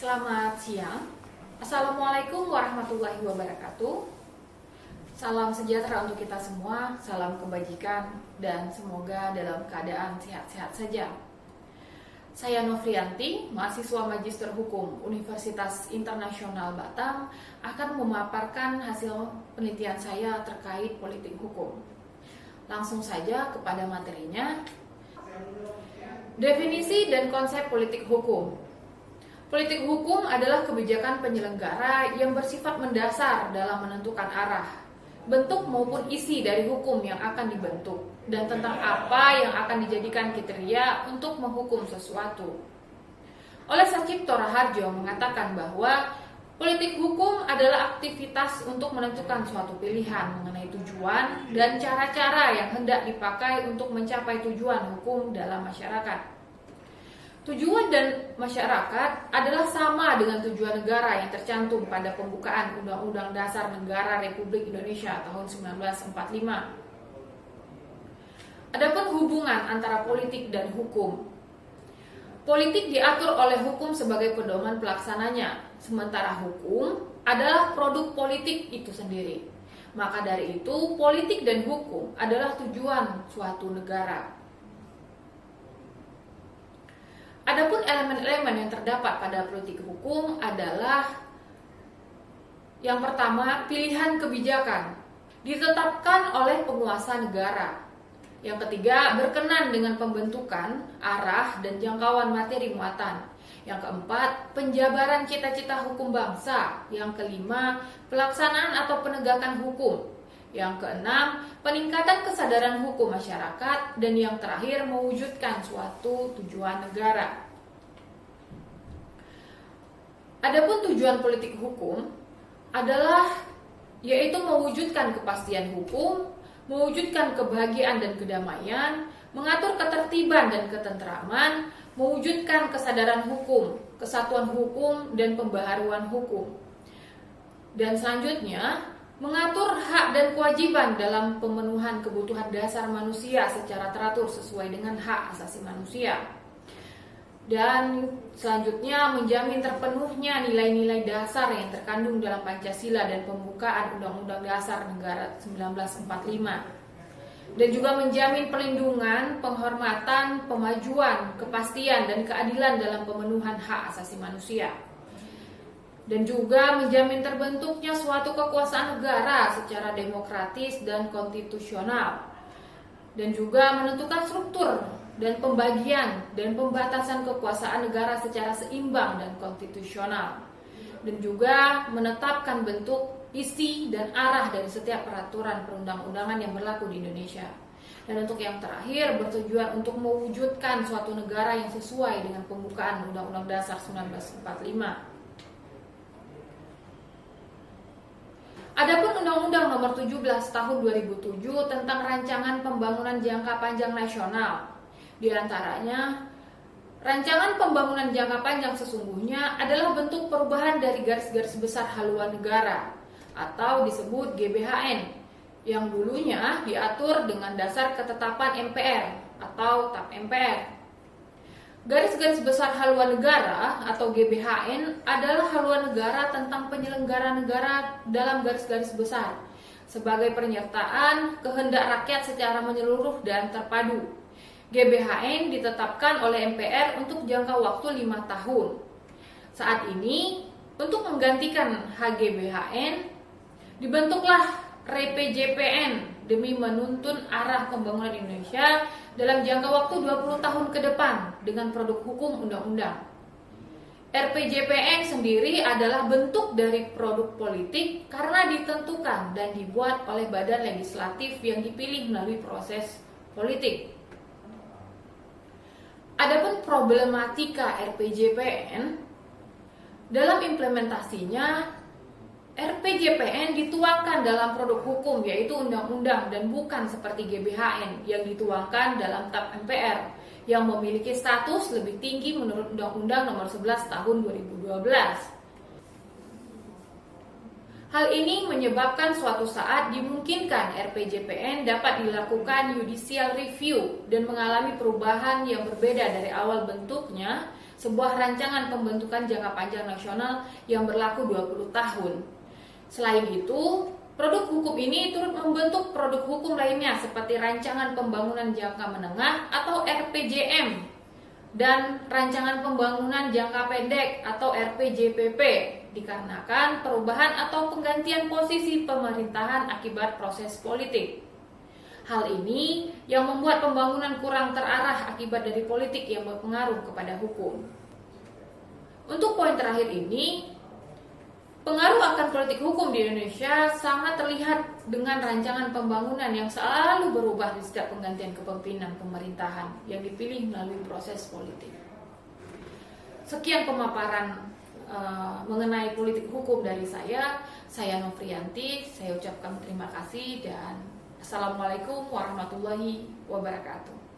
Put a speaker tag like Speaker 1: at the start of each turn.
Speaker 1: Selamat siang. Assalamualaikum warahmatullahi wabarakatuh. Salam sejahtera untuk kita semua, salam kebajikan, dan semoga dalam keadaan sehat-sehat saja. Saya Novrianti, mahasiswa Magister Hukum Universitas Internasional Batam, akan memaparkan hasil penelitian saya terkait politik hukum. Langsung saja kepada materinya. Definisi dan konsep politik hukum. Politik hukum adalah kebijakan penyelenggara yang bersifat mendasar dalam menentukan arah, bentuk maupun isi dari hukum yang akan dibentuk, dan tentang apa yang akan dijadikan kriteria untuk menghukum sesuatu. Oleh Sacipto Raharjo mengatakan bahwa politik hukum adalah aktivitas untuk menentukan suatu pilihan mengenai tujuan dan cara-cara yang hendak dipakai untuk mencapai tujuan hukum dalam masyarakat. Tujuan dan masyarakat adalah sama dengan tujuan negara yang tercantum pada pembukaan Undang-Undang Dasar Negara Republik Indonesia tahun 1945. Adapun hubungan antara politik dan hukum. Politik diatur oleh hukum sebagai pedoman pelaksananya, sementara hukum adalah produk politik itu sendiri. Maka dari itu, politik dan hukum adalah tujuan suatu negara. Adapun elemen-elemen yang terdapat pada politik hukum adalah yang pertama, pilihan kebijakan ditetapkan oleh penguasa negara. Yang ketiga, berkenan dengan pembentukan, arah, dan jangkauan materi muatan. Yang keempat, penjabaran cita-cita hukum bangsa. Yang kelima, pelaksanaan atau penegakan hukum. Yang keenam, peningkatan kesadaran hukum masyarakat. Dan yang terakhir, mewujudkan suatu tujuan negara. Adapun tujuan politik hukum adalah yaitu mewujudkan kepastian hukum, mewujudkan kebahagiaan dan kedamaian, mengatur ketertiban dan ketentraman, mewujudkan kesadaran hukum, kesatuan hukum, dan pembaharuan hukum. Dan selanjutnya, mengatur hak dan kewajiban dalam pemenuhan kebutuhan dasar manusia secara teratur sesuai dengan hak asasi manusia. Dan selanjutnya, menjamin terpenuhnya nilai-nilai dasar yang terkandung dalam Pancasila dan pembukaan Undang-Undang Dasar Negara 1945. Dan juga menjamin perlindungan, penghormatan, pemajuan, kepastian, dan keadilan dalam pemenuhan hak asasi manusia. Dan juga menjamin terbentuknya suatu kekuasaan negara secara demokratis dan konstitusional. Dan juga menentukan struktur dan pembagian dan pembatasan kekuasaan negara secara seimbang dan konstitusional. Dan juga menetapkan bentuk, isi, dan arah dari setiap peraturan perundang-undangan yang berlaku di Indonesia. Dan untuk yang terakhir, bertujuan untuk mewujudkan suatu negara yang sesuai dengan pembukaan Undang-Undang Dasar 1945. Adapun Undang-Undang Nomor 17 Tahun 2007 tentang Rancangan Pembangunan Jangka Panjang Nasional. Di antaranya, rancangan pembangunan jangka panjang sesungguhnya adalah bentuk perubahan dari garis-garis besar haluan negara atau disebut GBHN yang dulunya diatur dengan dasar ketetapan MPR atau TAP MPR. Garis-garis besar haluan negara atau GBHN adalah haluan negara tentang penyelenggara negara dalam garis-garis besar sebagai pernyataan kehendak rakyat secara menyeluruh dan terpadu. GBHN ditetapkan oleh MPR untuk jangka waktu 5 tahun. Saat ini, untuk menggantikan HGBHN, dibentuklah RPJPN demi menuntun arah pembangunan Indonesia dalam jangka waktu 20 tahun ke depan dengan produk hukum undang-undang. RPJPN sendiri adalah bentuk dari produk politik karena ditentukan dan dibuat oleh badan legislatif yang dipilih melalui proses politik. Adapun problematika RPJPN, dalam implementasinya RPJPN dituangkan dalam produk hukum yaitu undang-undang dan bukan seperti GBHN yang dituangkan dalam TAP MPR yang memiliki status lebih tinggi menurut Undang-Undang Nomor 11 Tahun 2012. Hal ini menyebabkan suatu saat dimungkinkan RPJPN dapat dilakukan judicial review dan mengalami perubahan yang berbeda dari awal bentuknya sebuah rancangan pembentukan jangka panjang nasional yang berlaku 20 tahun. Selain itu, produk hukum ini turut membentuk produk hukum lainnya seperti Rancangan Pembangunan Jangka Menengah atau RPJM dan Rancangan Pembangunan Jangka Pendek atau RPJPP, dikarenakan perubahan atau penggantian posisi pemerintahan akibat proses politik. Hal ini yang membuat pembangunan kurang terarah akibat dari politik yang berpengaruh kepada hukum. Untuk poin terakhir ini, pengaruh akan politik hukum di Indonesia sangat terlihat dengan rancangan pembangunan yang selalu berubah di setiap penggantian kepemimpinan pemerintahan yang dipilih melalui proses politik. Sekian pemaparan mengenai politik hukum dari saya Novrianti. Saya ucapkan terima kasih dan Assalamualaikum warahmatullahi wabarakatuh.